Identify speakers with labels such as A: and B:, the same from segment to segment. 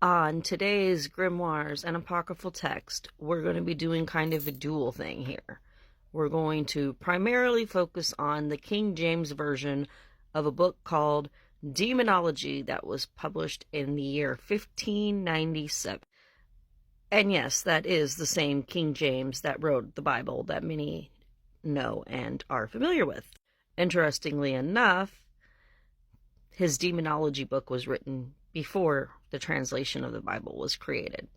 A: On today's Grimoires and Apocryphal text, we're going to be doing kind of a dual thing here. We're going to primarily focus on the King James Version of a book called Demonology that was published in the year 1597. And yes, that is the same King James that wrote the Bible that many know and are familiar with. Interestingly enough, his demonology book was written before the translation of the Bible was created.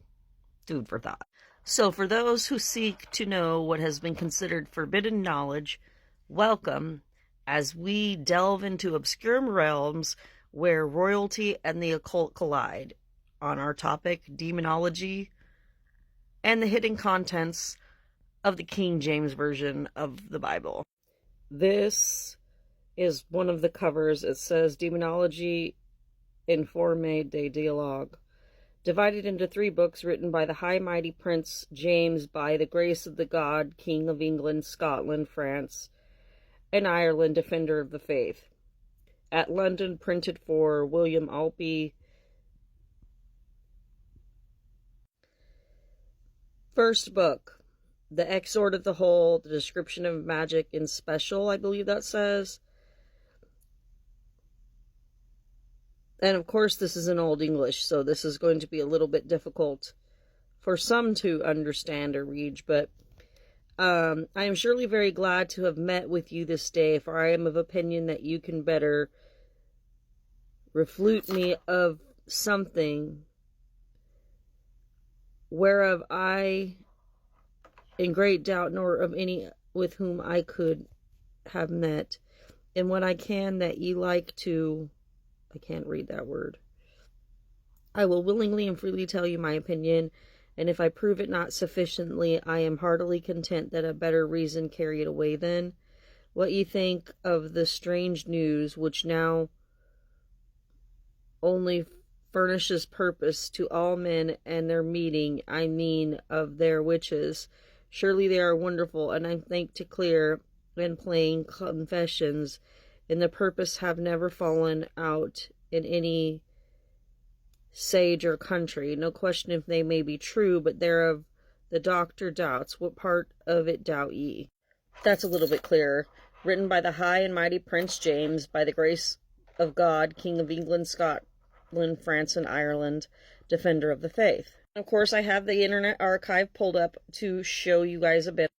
A: Food for thought. So for those who seek to know what has been considered forbidden knowledge, welcome as we delve into obscure realms where royalty and the occult collide on our topic, demonology, and the hidden contents of the King James Version of the Bible. This is one of the covers. It says Demonology in Forme de Dialogue, divided into 3 books written by the High Mighty Prince James by the grace of the God, King of England, Scotland, France, and Ireland, Defender of the Faith. At London, printed for William Alpy. First book, The Exhort of the Whole, the description of magic in special, I believe that says. And of course, this is in Old English, so this is going to be a little bit difficult for some to understand or read, but I am surely very glad to have met with you this day, for I am of opinion that you can better refute me of something whereof I in great doubt, nor of any with whom I could have met, and what I can that ye like to, I can't read that word. I will willingly and freely tell you my opinion, and if I prove it not sufficiently, I am heartily content that a better reason carry it away then. What ye think of the strange news which now only furnishes purpose to all men and their meeting, I mean of their witches. Surely they are wonderful, and I think to clear and plain confessions in the purpose have never fallen out in any sage or country. No question if they may be true, but thereof the doctor doubts. What part of it doubt ye? That's a little bit clearer. Written by the High and Mighty Prince James, by the grace of God, King of England, Scotland, France, and Ireland, Defender of the Faith. Of course, I have the Internet Archive pulled up to show you guys a bit.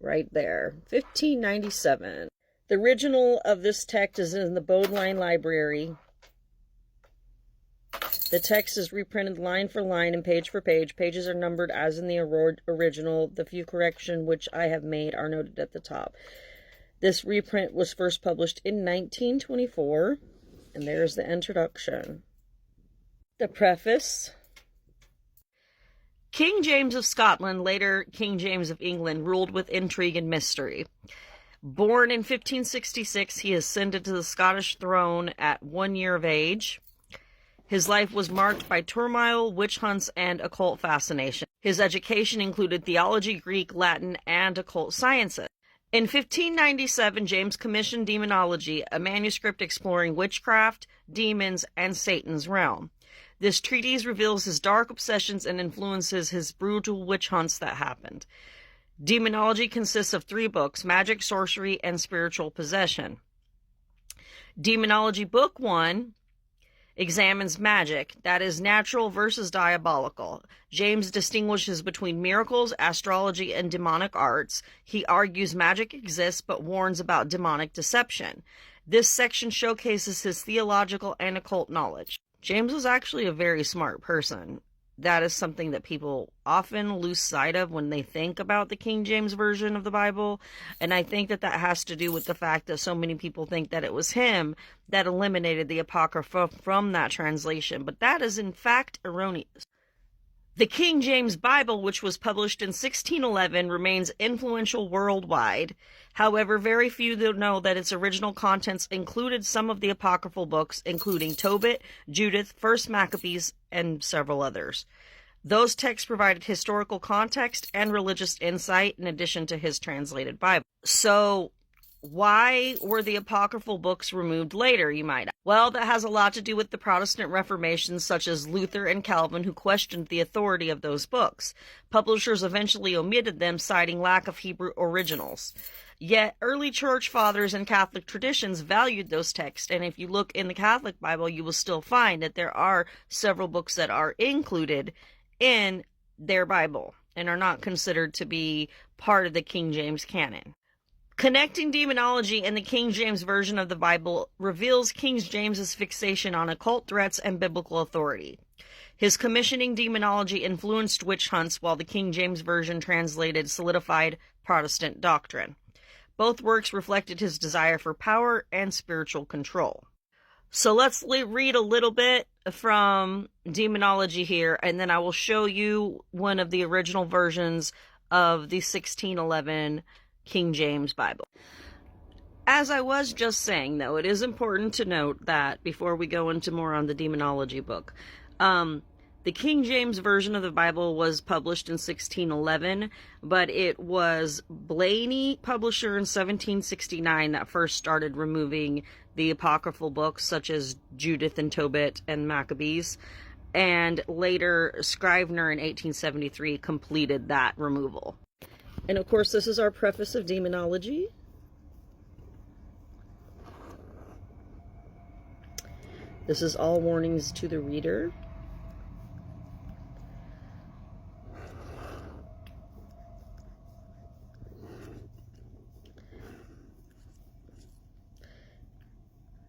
A: Right there. 1597. The original of this text is in the Bodleian Library. The text is reprinted line for line and page for page. Pages are numbered as in the original. The few corrections which I have made are noted at the top. This reprint was first published in 1924. And there's the introduction. The preface. King James of Scotland, later King James of England, ruled with intrigue and mystery. Born in 1566, he ascended to the Scottish throne at 1 year of age. His life was marked by turmoil, witch hunts, and occult fascination. His education included theology, Greek, Latin, and occult sciences. In 1597, James commissioned Demonology, a manuscript exploring witchcraft, demons, and Satan's realm. This treatise reveals his dark obsessions and influences his brutal witch hunts that happened. Demonology consists of 3 books, Magic, Sorcery, and Spiritual Possession. Demonology Book 1 examines magic, that is natural versus diabolical. James distinguishes between miracles, astrology, and demonic arts. He argues magic exists but warns about demonic deception. This section showcases his theological and occult knowledge. James was actually a very smart person. That is something that people often lose sight of when they think about the King James Version of the Bible. And I think that that has to do with the fact that so many people think that it was him that eliminated the Apocrypha from that translation. But that is in fact erroneous. The King James Bible, which was published in 1611, remains influential worldwide. However, very few know that its original contents included some of the apocryphal books, including Tobit, Judith, First Maccabees, and several others. Those texts provided historical context and religious insight in addition to his translated Bible. So, Why were the apocryphal books removed later, you might ask? Well, that has a lot to do with the Protestant Reformation, such as Luther and Calvin, who questioned the authority of those books. Publishers eventually omitted them, citing lack of Hebrew originals. Yet, early church fathers and Catholic traditions valued those texts, and if you look in the Catholic Bible, you will still find that there are several books that are included in their Bible and are not considered to be part of the King James canon. Connecting demonology and the King James Version of the Bible reveals King James's fixation on occult threats and biblical authority. His commissioning demonology influenced witch hunts, while the King James Version translated solidified Protestant doctrine. Both works reflected his desire for power and spiritual control. So let's read a little bit from demonology here, and then I will show you one of the original versions of the 1611 King James Bible. As I was just saying, though, it is important to note that before we go into more on the demonology book, the King James Version of the Bible was published in 1611, but it was Blaney Publisher in 1769 that first started removing the apocryphal books such as Judith and Tobit and Maccabees, and later Scrivener in 1873 completed that removal. And of course, this is our preface of demonology. This is all warnings to the reader.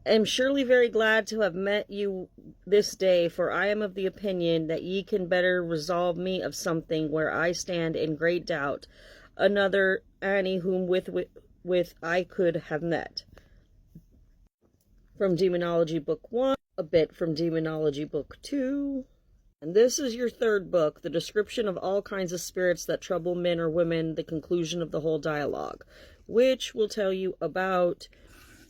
A: I am surely very glad to have met you this day, for I am of the opinion that ye can better resolve me of something where I stand in great doubt. Another Annie whom with I could have met. From Demonology Book 1, a bit from Demonology Book 2. And this is your third book, the description of all kinds of spirits that trouble men or women, the conclusion of the whole dialogue, which will tell you about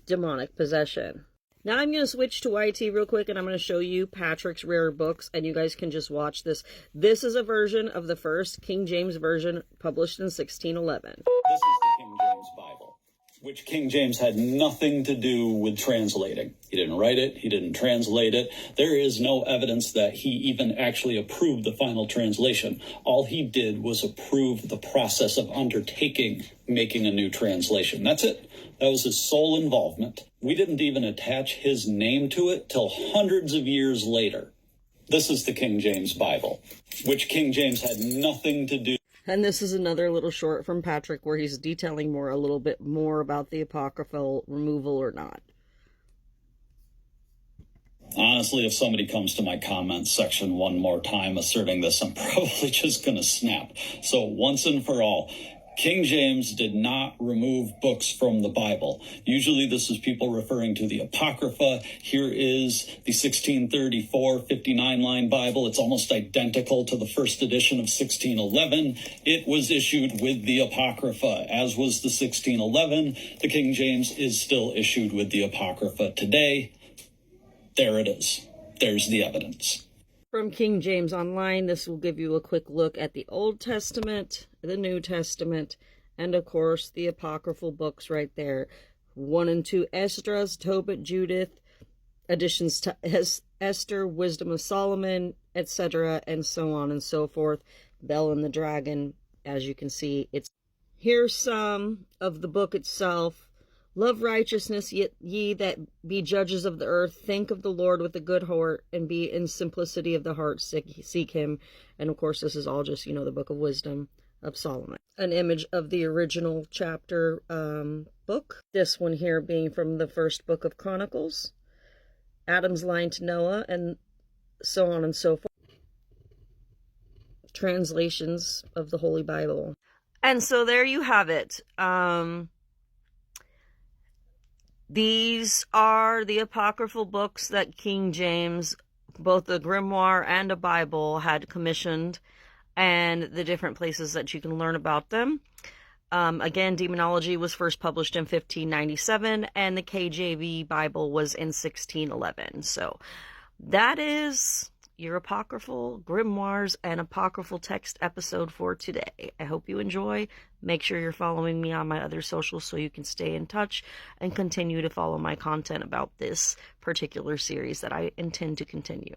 A: demonic possession. Now I'm going to switch to YT real quick, and I'm going to show you Patrick's rare books, and you guys can just watch this. This is a version of the first King James Version published in 1611.
B: This is the King James Bible, which King James had nothing to do with translating. He didn't write it. He didn't translate it. There is no evidence that he even actually approved the final translation. All he did was approve the process of making a new translation. That's it. That was his sole involvement. We didn't even attach his name to it till hundreds of years later. This is the King James Bible, which King James had nothing to do.
A: And this is another little short from Patrick where he's detailing a little bit more about the apocryphal removal or not.
B: Honestly, if somebody comes to my comments section one more time asserting this, I'm probably just going to snap. So once and for all, King James did not remove books from the Bible. Usually this is people referring to the Apocrypha. Here is the 1634 59-line Bible. It's almost identical to the first edition of 1611. It was issued with the Apocrypha, as was the 1611. The King James is still issued with the Apocrypha today. There it is. There's the evidence.
A: From King James Online, this will give you a quick look at the Old Testament, the New Testament, and of course the apocryphal books right there. 1 and 2 Esdras, Tobit, Judith, additions to Esther, Wisdom of Solomon, etc., and so on and so forth. Bel and the Dragon, as you can see. Here's some of the book itself. Love righteousness, ye that be judges of the earth. Think of the Lord with a good heart, and be in simplicity of the heart. Seek him. And of course, this is all just, the book of wisdom of Solomon. An image of the original chapter book. This one here being from the first book of Chronicles. Adam's line to Noah, and so on and so forth. Translations of the Holy Bible. And so there you have it. These are the apocryphal books that King James, both a grimoire and a Bible, had commissioned, and the different places that you can learn about them. Again, Demonology was first published in 1597, and the KJV Bible was in 1611. So that is your Apocryphal, Grimoires, and Apocryphal text episode for today. I hope you enjoy. Make sure you're following me on my other socials so you can stay in touch and continue to follow my content about this particular series that I intend to continue.